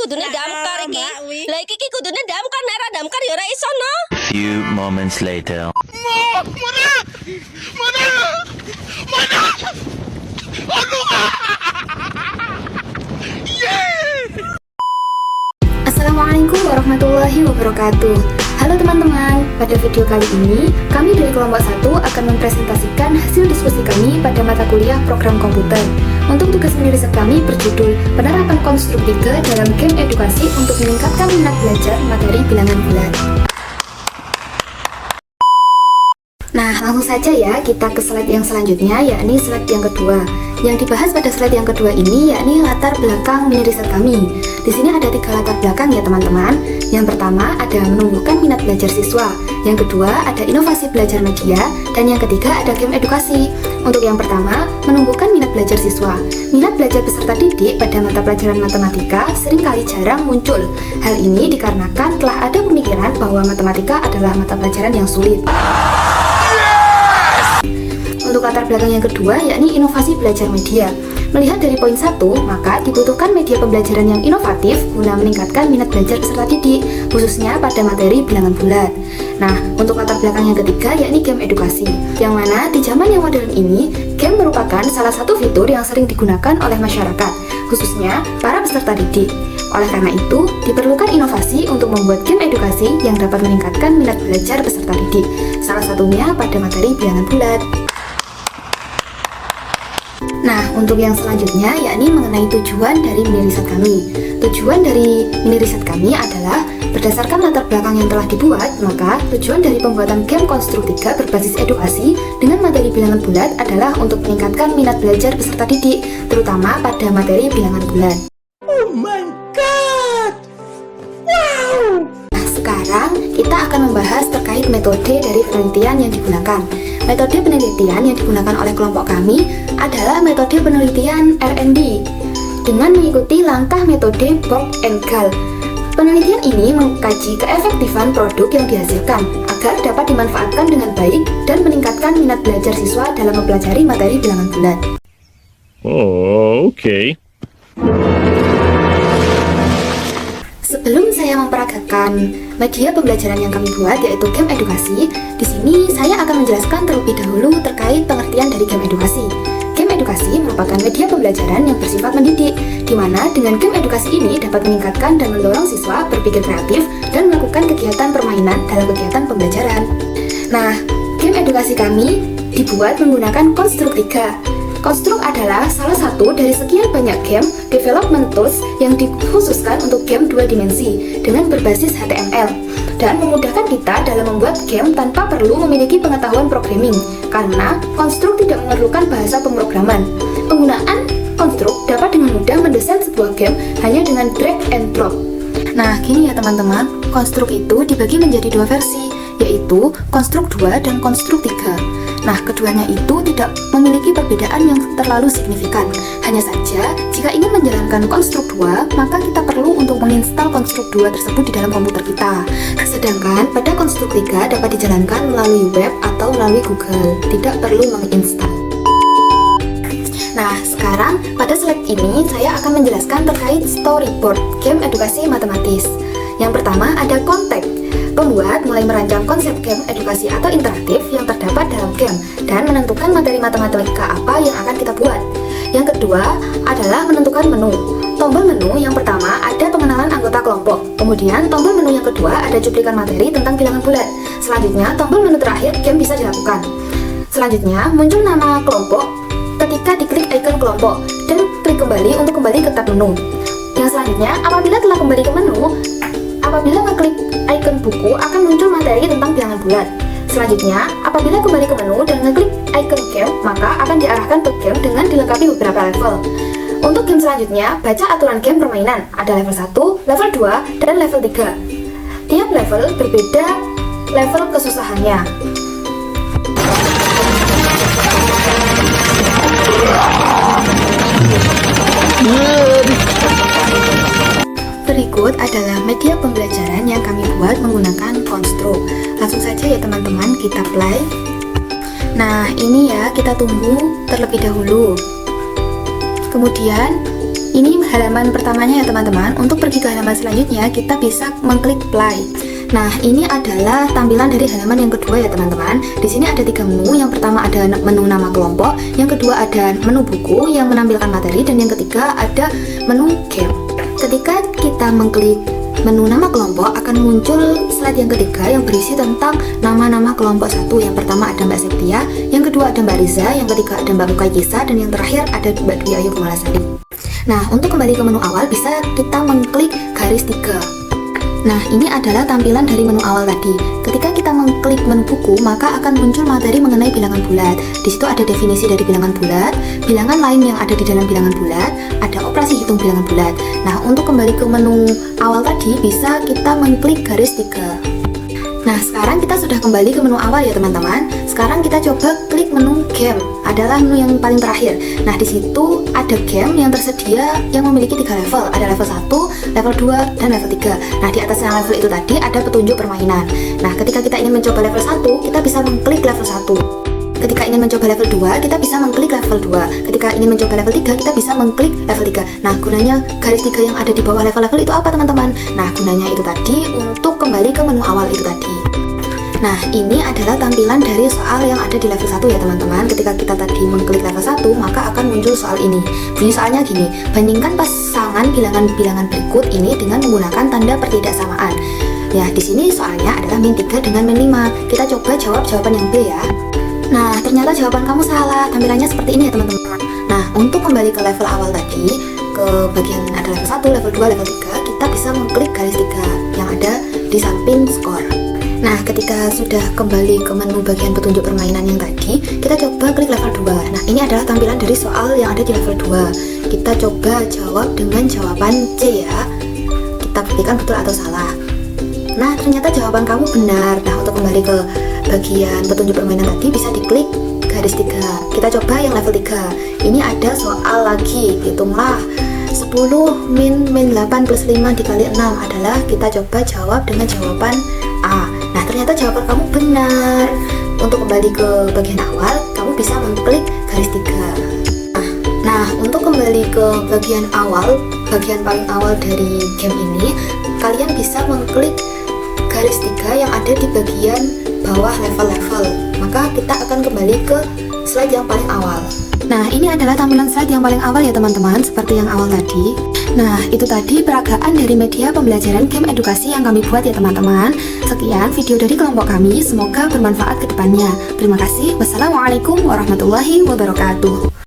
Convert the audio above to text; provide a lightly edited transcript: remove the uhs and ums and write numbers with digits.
kudune damkar iki. Lah iki kudune damkar, nek ora damkar ya ora iso no. Few moments later. Assalamualaikum warahmatullahi wabarakatuh. Halo teman-teman, pada video kali ini kami dari kelompok 1 akan mempresentasikan hasil diskusi kami pada mata kuliah program komputer. Untuk tugas mini riset kami berjudul Penerapan Konstruk 3 dalam Game Edukasi untuk meningkatkan minat belajar materi bilangan bulat. Nah, langsung saja ya kita ke slide yang selanjutnya, yakni slide yang kedua. Yang dibahas pada slide yang kedua ini yakni latar belakang mini riset kami. Di sini ada 3 latar belakang ya teman-teman. Yang pertama ada menumbuhkan minat belajar siswa. Yang kedua ada inovasi belajar media. Dan yang ketiga ada game edukasi. Untuk yang pertama, menumbuhkan minat belajar siswa. Minat belajar peserta didik pada mata pelajaran matematika seringkali jarang muncul. Hal ini dikarenakan telah ada pemikiran bahwa matematika adalah mata pelajaran yang sulit. Untuk latar belakang yang kedua yakni inovasi belajar media. Melihat dari poin 1, maka dibutuhkan media pembelajaran yang inovatif guna meningkatkan minat belajar peserta didik, khususnya pada materi bilangan bulat. Nah, untuk latar belakang yang ketiga yakni game edukasi, yang mana di zaman yang modern ini, game merupakan salah satu fitur yang sering digunakan oleh masyarakat, khususnya para peserta didik. Oleh karena itu, diperlukan inovasi untuk membuat game edukasi yang dapat meningkatkan minat belajar peserta didik, salah satunya pada materi bilangan bulat. Nah, untuk yang selanjutnya yakni mengenai tujuan dari mini riset kami. Tujuan dari mini riset kami adalah berdasarkan latar belakang yang telah dibuat, maka tujuan dari pembuatan game Konstruk 3 berbasis edukasi dengan materi bilangan bulat adalah untuk meningkatkan minat belajar peserta didik, terutama pada materi bilangan bulat. Oh my god! Wow! Nah, sekarang kita akan membahas terkait metode dari penelitian yang digunakan. Metode penelitian yang digunakan oleh kelompok kami adalah metode penelitian R&D dengan mengikuti langkah metode Borg and Gal. Penelitian ini mengkaji keefektifan produk yang dihasilkan agar dapat dimanfaatkan dengan baik dan meningkatkan minat belajar siswa dalam mempelajari materi bilangan bulat. Oh, okay. Sebelum saya memperagakan media pembelajaran yang kami buat, yaitu game edukasi, di sini saya akan menjelaskan terlebih dahulu terkait pengertian dari game edukasi. Game edukasi merupakan media pembelajaran yang bersifat mendidik, di mana dengan game edukasi ini dapat meningkatkan dan mendorong siswa berpikir kreatif dan melakukan kegiatan permainan dalam kegiatan pembelajaran. Nah, game edukasi kami dibuat menggunakan Konstruk 3. Konstruk adalah salah satu dari sekian banyak game development tools yang dikhususkan untuk game 2 dimensi dengan berbasis HTML dan memudahkan kita dalam membuat game tanpa perlu memiliki pengetahuan programming karena Konstruk tidak memerlukan bahasa pemrograman. Penggunaan Konstruk dapat dengan mudah mendesain sebuah game hanya dengan drag and drop. Nah, gini ya teman-teman, Konstruk itu dibagi menjadi 2 versi, yaitu Konstruk 2 dan Konstruk 3. Nah, keduanya itu tidak memiliki perbedaan yang terlalu signifikan. Hanya saja, jika ingin menjalankan Konstruk 2, maka kita perlu untuk menginstal Konstruk 2 tersebut di dalam komputer kita. Sedangkan pada Konstruk 3 dapat dijalankan melalui web atau melalui Google, tidak perlu menginstal. Nah, sekarang pada slide ini saya akan menjelaskan terkait storyboard game edukasi matematis. Yang pertama ada konteks. Pembuat mulai merancang konsep game edukasi atau interaktif yang terdapat dalam game dan menentukan materi matematika apa yang akan kita buat. Yang kedua adalah menentukan menu. Tombol menu yang pertama ada pengenalan anggota kelompok. Kemudian tombol menu yang kedua ada cuplikan materi tentang bilangan bulat. Selanjutnya tombol menu terakhir game bisa dilakukan. Selanjutnya muncul nama kelompok ketika diklik icon kelompok dan klik kembali untuk kembali ke tab menu. Yang selanjutnya apabila telah kembali ke menu, apabila mengklik icon buku akan muncul materi tentang bilangan bulat. Selanjutnya, apabila kembali ke menu dan ngeklik icon game, maka akan diarahkan ke game dengan dilengkapi beberapa level. Untuk game selanjutnya, baca aturan game permainan. Ada level 1, level 2, dan level 3. Tiap level berbeda level kesusahannya. Berikut adalah media pembelajaran yang kami buat menggunakan Konstruk. Langsung saja ya teman-teman, kita play. Nah, ini ya, kita tunggu terlebih dahulu. Kemudian Ini halaman pertamanya ya teman-teman. Untuk pergi ke halaman selanjutnya, kita bisa mengklik play. Nah, ini adalah tampilan dari halaman yang kedua ya teman-teman. Di sini ada 3 menu. Yang pertama ada menu nama kelompok, yang kedua ada menu buku yang menampilkan materi, dan yang ketiga ada menu game. Ketika kita mengklik menu nama kelompok, akan muncul slide yang ketiga yang berisi tentang nama-nama kelompok 1. Yang pertama ada Mbak Septia, yang kedua ada Mbak Riza, yang ketiga ada Mbak Mukayyisa, dan yang terakhir ada Mbak Dwi Ayu Kumalasari. Nah, untuk kembali ke menu awal bisa kita mengklik garis 3. Nah, ini adalah tampilan dari menu awal tadi. Ketika kita mengklik menu buku, maka akan muncul materi mengenai bilangan bulat. Di situ ada definisi dari bilangan bulat, bilangan lain yang ada di dalam bilangan bulat, ada operasi hitung bilangan bulat. Nah, untuk kembali ke menu awal tadi, bisa kita mengklik garis 3. Nah, sekarang kita sudah kembali ke menu awal ya teman-teman. Sekarang kita coba klik menu game, adalah menu yang paling terakhir. Nah, di situ ada game yang tersedia yang memiliki 3 level. Ada level 1, level 2, dan level 3. Nah, di atasnya level itu tadi ada petunjuk permainan. Nah, ketika kita ingin mencoba level 1, kita bisa mengklik level 1. Ketika ingin mencoba level 2, kita bisa mengklik level 2. Ketika ingin mencoba level 3, kita bisa mengklik level 3. Nah, gunanya garis 3 yang ada di bawah level-level itu apa teman-teman? Nah, gunanya itu tadi untuk kembali ke menu awal itu tadi. Nah, ini adalah tampilan dari soal yang ada di level 1 ya teman-teman. Ketika kita tadi mengklik level 1, maka akan muncul soal ini. Bunyi soalnya gini, bandingkan pasangan bilangan-bilangan berikut ini dengan menggunakan tanda pertidaksamaan. Ya, di sini soalnya adalah min 3 dengan min 5. Kita coba jawab jawaban yang B ya. Nah, ternyata jawaban kamu salah. Tampilannya seperti ini ya teman-teman. Nah, untuk kembali ke level awal tadi, ke bagian ada level 1, level 2, level 3, kita bisa mengklik garis 3 yang ada di samping skor. Nah, ketika sudah kembali ke menu bagian petunjuk permainan yang tadi, kita coba klik level 2. Nah, ini adalah tampilan dari soal yang ada di level 2. Kita coba jawab dengan jawaban C ya. Kita buktikan betul atau salah. Nah, ternyata jawaban kamu benar. Nah, untuk kembali ke bagian petunjuk permainan tadi, bisa diklik garis 3. Kita coba yang level 3. Ini ada soal lagi. Hitunglah 10 min 8 plus 5 dikali 6 adalah, kita coba jawab dengan jawaban A. Nah, ternyata jawaban kamu benar. Untuk kembali ke bagian awal, kamu bisa mengklik garis 3. Nah, untuk kembali ke bagian awal, bagian paling awal dari game ini, kalian bisa mengklik garis 3 yang ada di bagian bawah level-level. Maka kita akan kembali ke slide yang paling awal. Nah, ini adalah tampilan slide yang paling awal ya teman-teman, seperti yang awal tadi. Nah, itu tadi peragaan dari media pembelajaran game edukasi yang kami buat ya teman-teman. Sekian video dari kelompok kami, semoga bermanfaat ke depannya. Terima kasih. Wassalamualaikum warahmatullahi wabarakatuh.